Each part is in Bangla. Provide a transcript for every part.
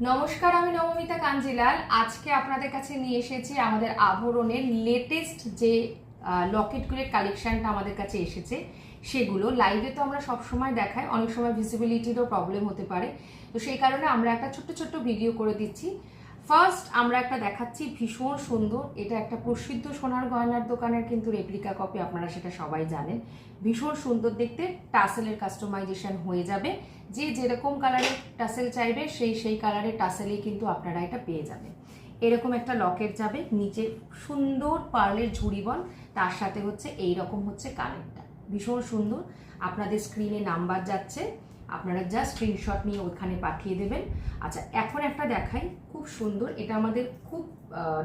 নমস্কার, আমি নবমিতা কাঞ্জিলাল। আজকে আপনাদের কাছে নিয়ে এসেছি আমাদের আভরণের লেটেস্ট যে লকেটগুলোর কালেকশনটা আমাদের কাছে এসেছে সেগুলো। লাইভে তো আমরা সবসময় দেখাই, অনেক সময় ভিজিবিলিটিরও প্রবলেম হতে পারে, তো সেই কারণে আমরা একটা ছোট্ট ছোট্ট ভিডিও করে দিচ্ছি। ফার্স্ট আমরা একটা দেখাচ্ছি ভীষণ সুন্দর, এটা একটা প্রসিদ্ধ সোনার গয়নার দোকানের কিন্তু রেপ্লিকা কপি, আপনারা সেটা সবাই জানেন। ভীষণ সুন্দর দেখতে, টাসেলের কাস্টমাইজেশন হয়ে যাবে, যে যেরকম কালারের টাসেল চাইবে সেই কালারের টাসেলেই কিন্তু আপনারা এটা পেয়ে যাবেন। এরকম একটা লকেট যাবে, নিচে সুন্দর পার্লের ঝুড়িবন, তার সাথে হচ্ছে এই রকম হচ্ছে কানেরটা, ভীষণ সুন্দর। আপনাদের স্ক্রিনে নাম্বার যাচ্ছে, আপনারা জাস্ট স্ক্রিনশট নিয়ে ওখানে পাঠিয়ে দেবেন। আচ্ছা, এখন একটা দেখাই, খুব সুন্দর, এটা আমাদের খুব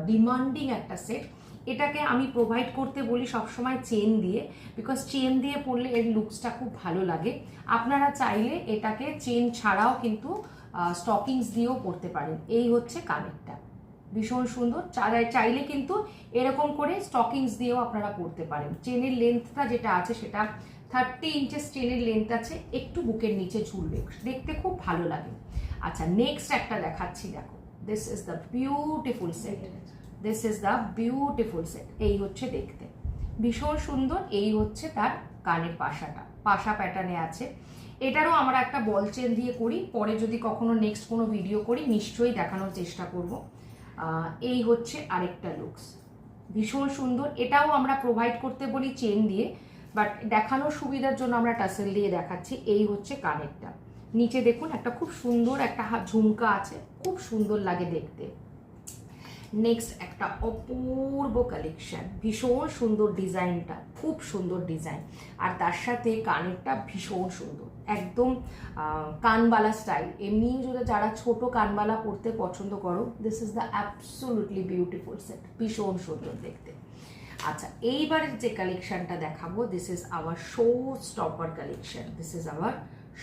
ডিমান্ডিং একটা সেট। এটাকে আমি প্রোভাইড করতে বলি সবসময় চেন দিয়ে, বিকজ চেন দিয়ে পরলে এর লুকসটা খুব ভালো লাগে। আপনারা চাইলে এটাকে চেন ছাড়াও কিন্তু স্টকিংস দিয়েও পরতে পারেন। এই হচ্ছে কানেরটা, ভীষণ সুন্দর। চাইলে কিন্তু এরকম করে স্টকিংস দিয়েও আপনারা পরতে পারেন। চেনের লেন্থটা যেটা আছে সেটা 30 ইঞ্চেস চেনের লেন্থ আছে, একটু বুকের নিচে ঝুলবে, দেখতে খুব ভালো লাগে। আচ্ছা, নেক্সট একটা দেখাচ্ছি, দেখো, this is the beautiful set, this is the beautiful set. এই হচ্ছে দেখতে ভীষণ সুন্দর, এই হচ্ছে তার কানের পাশা প্যাটার্নে আছে। এটারও আমরা একটা বল চেন দিয়ে করি, পরে যদি কখনো নেক্সট কোনো ভিডিও করি নিশ্চয়ই দেখানোর চেষ্টা করব। এই হচ্ছে আরেকটা লুকস, ভীষণ সুন্দর। এটাও আমরা প্রোভাইড করতে বলি চেন দিয়ে, বাট দেখানোর সুবিধার জন্য আমরা টাসেল দিয়ে দেখাচ্ছি। এই হচ্ছে কানেরটা, নিচে দেখুন একটা খুব সুন্দর একটা ঝুমকা আছে, খুব সুন্দর লাগে দেখতে। নেক্সট একটা অপূর্ব কালেকশন, ভীষণ সুন্দর ডিজাইনটা, খুব সুন্দর ডিজাইন, আর তার সাথে কানেরটা ভীষণ সুন্দর, একদম কানবালা স্টাইল। এমনি যদি যারা ছোট কানবালা পরতে পছন্দ করো, this is the absolutely beautiful set, ভীষণ সুন্দর দেখতে। আচ্ছা, এইবারের যে কালেকশনটা দেখাবো, this is our show stopper collection, this is our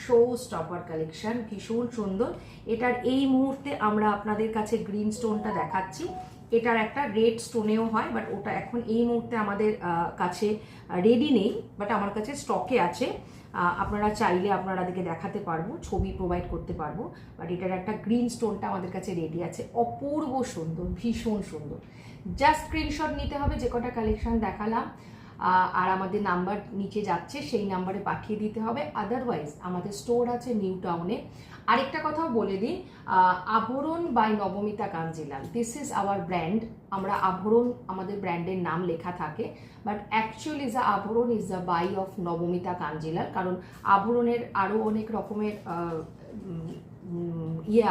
show stopper collection, ভীষণ সুন্দর। এটার এই মুহূর্তে আমরা আপনাদের কাছে গ্রিন স্টোনটা দেখাচ্ছি, এটার একটা রেড স্টোনেও হয়, বাট ওটা এখন এই মুহূর্তে আমাদের কাছে রেডি নেই, বাট আমার কাছে স্টকে আছে। আপনারা চাইলে আপনাদেরকে দেখাতে পারবো, ছবি প্রোভাইড করতে পারবো, বাট এটার একটা গ্রিন স্টোনটা আমাদের কাছে রেডি আছে, অপূর্ব সুন্দর, ভীষণ সুন্দর। জাস্ট স্ক্রিনশট নিতে হবে, যে কটা কালেকশন দেখালাম, আর আমাদের নাম্বার নিচে যাচ্ছে, সেই নাম্বারে পাঠিয়ে দিতে হবে। আদারওয়াইজ আমাদের স্টোর আছে নিউ টাউনে। আরেকটা কথাও বলে দিই, Abharan by Nabamita Kanjilal, this is our brand. আমরা আভরণ, আমাদের ব্র্যান্ডের নাম লেখা থাকে, but actually the Abharan is the by of Nabamita Kanjilal, কারণ আভরণের আরও অনেক রকমের ইয়ে